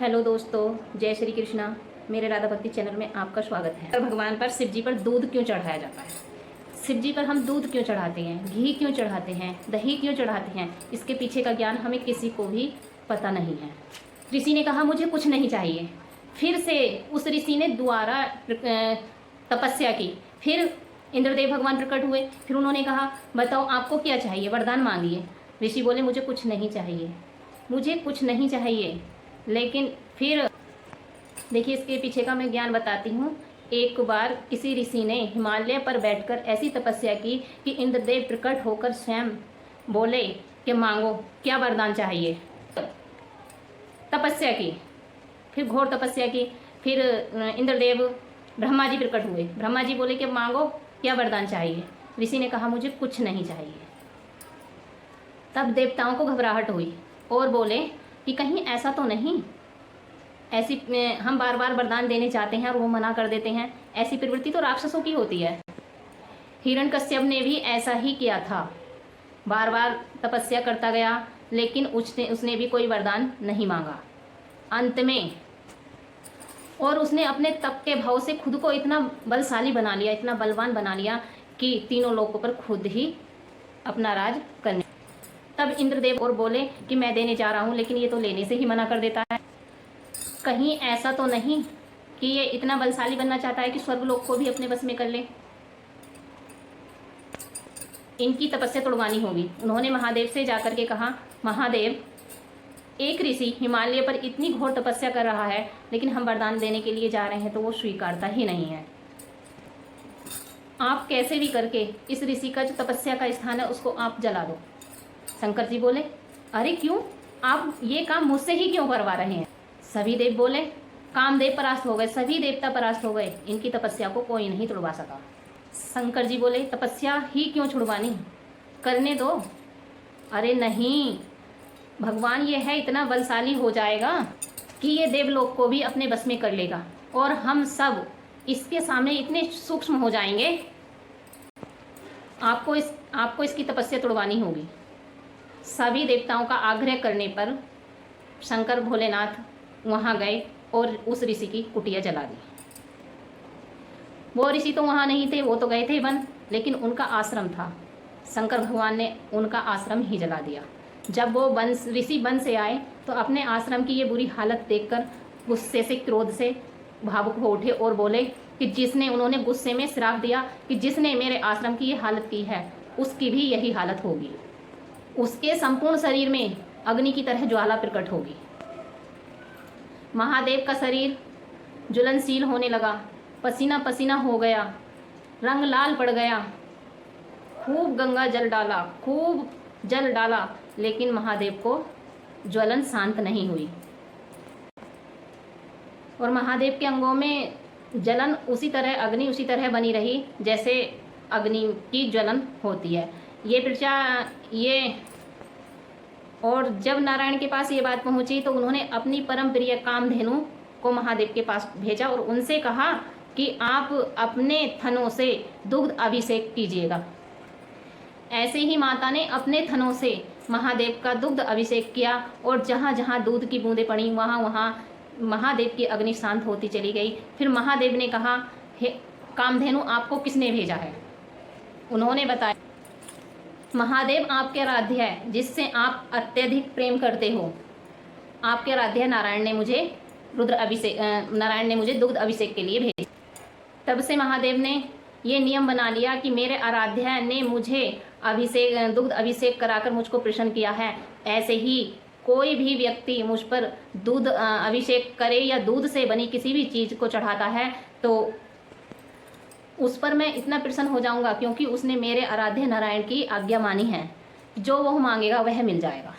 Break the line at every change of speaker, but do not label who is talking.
Hello दोस्तों, जय श्री कृष्णा। मेरे राधा भक्ति चैनल में आपका स्वागत है। भगवान पर, शिव जी पर दूध क्यों चढ़ाया जाता है? शिव जी पर हम दूध क्यों चढ़ाते हैं, घी क्यों चढ़ाते हैं, दही क्यों चढ़ाते हैं, इसके पीछे का ज्ञान हमें किसी को भी पता नहीं है। ऋषि ने कहा मुझे कुछ नहीं चाहिए। फिर से उस ऋषि ने दोबारा तपस्या की। फिर इंद्रदेव भगवान प्रकट हुए। फिर उन्होंने कहा बताओ आपको क्या चाहिए, वरदान मांगिए। ऋषि बोले मुझे कुछ नहीं चाहिए, मुझे कुछ नहीं चाहिए। लेकिन फिर देखिए, इसके पीछे का मैं ज्ञान बताती हूँ। एक बार किसी ऋषि ने हिमालय पर बैठकर ऐसी तपस्या की कि इंद्रदेव प्रकट होकर स्वयं बोले कि मांगो, क्या वरदान चाहिए। तपस्या की, फिर घोर तपस्या की। फिर इंद्रदेव ब्रह्मा जी प्रकट हुए। ब्रह्मा जी बोले कि मांगो, क्या वरदान चाहिए। ऋषि ने कहा मुझे कुछ नहीं चाहिए। तब देवताओं को घबराहट हुई और बोले कि कहीं ऐसा तो नहीं, ऐसी हम बार बार वरदान देने चाहते हैं और वो मना कर देते हैं। ऐसी प्रवृत्ति तो राक्षसों की होती है। हिरण्यकश्यप ने भी ऐसा ही किया था, बार बार तपस्या करता गया, लेकिन उसने भी कोई वरदान नहीं मांगा। अंत में और उसने अपने तप के भाव से खुद को इतना बलशाली बना लिया, इतना बलवान बना लिया कि तीनों लोगों पर खुद ही अपना राज करने। तब इंद्रदेव और बोले कि मैं देने जा रहा हूँ, लेकिन ये तो लेने से ही मना कर देता है। कहीं ऐसा तो नहीं कि ये इतना बलशाली बनना चाहता है कि स्वर्गलोक को भी अपने बस में कर ले। इनकी तपस्या तोड़वानी होगी। उन्होंने महादेव से जाकर के कहा महादेव, एक ऋषि हिमालय पर इतनी घोर तपस्या कर रहा है, लेकिन हम वरदान देने के लिए जा रहे हैं तो वो स्वीकारता ही नहीं है। आप कैसे भी करके इस ऋषि का जो तपस्या का स्थान है उसको आप जला दो। शंकर जी बोले अरे क्यों, आप ये काम मुझसे ही क्यों करवा रहे हैं। सभी देव बोले कामदेव परास्त हो गए, सभी देवता परास्त हो गए, इनकी तपस्या को कोई नहीं तोड़वा सका। शंकर जी बोले तपस्या ही क्यों छुड़वानी, करने दो। अरे नहीं, भगवान ये है इतना बलशाली हो जाएगा कि ये देवलोक को भी अपने बस में कर लेगा और हम सब इसके सामने इतने सूक्ष्म हो जाएंगे। आपको इसकी तपस्या तोड़वानी होगी। सभी देवताओं का आग्रह करने पर शंकर भोलेनाथ वहाँ गए और उस ऋषि की कुटिया जला दी। वो ऋषि तो वहाँ नहीं थे, वो तो गए थे वन, लेकिन उनका आश्रम था। शंकर भगवान ने उनका आश्रम ही जला दिया। जब वो ऋषि वन से आए तो अपने आश्रम की ये बुरी हालत देखकर गुस्से से, क्रोध से भावुक हो उठे और बोले कि उन्होंने गुस्से में श्राप दिया कि जिसने मेरे आश्रम की ये हालत की है उसकी भी यही हालत होगी। उसके संपूर्ण शरीर में अग्नि की तरह ज्वाला प्रकट होगी। महादेव का शरीर ज्वलनशील होने लगा, पसीना पसीना हो गया, रंग लाल पड़ गया। खूब गंगा जल डाला, खूब जल डाला, लेकिन महादेव को ज्वलन शांत नहीं हुई और महादेव के अंगों में जलन उसी तरह, अग्नि उसी तरह बनी रही जैसे अग्नि की ज्वलन होती है। और जब नारायण के पास ये बात पहुंची तो उन्होंने अपनी परम प्रिय कामधेनु को महादेव के पास भेजा और उनसे कहा कि आप अपने थनों से दुग्ध अभिषेक कीजिएगा। ऐसे ही माता ने अपने थनों से महादेव का दुग्ध अभिषेक किया और जहाँ जहाँ दूध की बूंदें पड़ी वहाँ वहाँ महादेव की अग्नि शांत होती चली गई। फिर महादेव ने कहा हे कामधेनु, आपको किसने भेजा है? उन्होंने बताया महादेव आपके आराध्य है, जिससे आप अत्यधिक प्रेम करते हो। आपके आराध्य नारायण ने मुझे दुग्ध अभिषेक के लिए भेजा। तब से महादेव ने ये नियम बना लिया कि मेरे आराध्य ने मुझे दुग्ध अभिषेक कराकर मुझको प्रसन्न किया है। ऐसे ही कोई भी व्यक्ति मुझ पर दूध अभिषेक करे या दूध से बनी किसी भी चीज़ को चढ़ाता है तो उस पर मैं इतना प्रसन्न हो जाऊंगा, क्योंकि उसने मेरे आराध्य नारायण की आज्ञा मानी है। जो वह मांगेगा वह मिल जाएगा।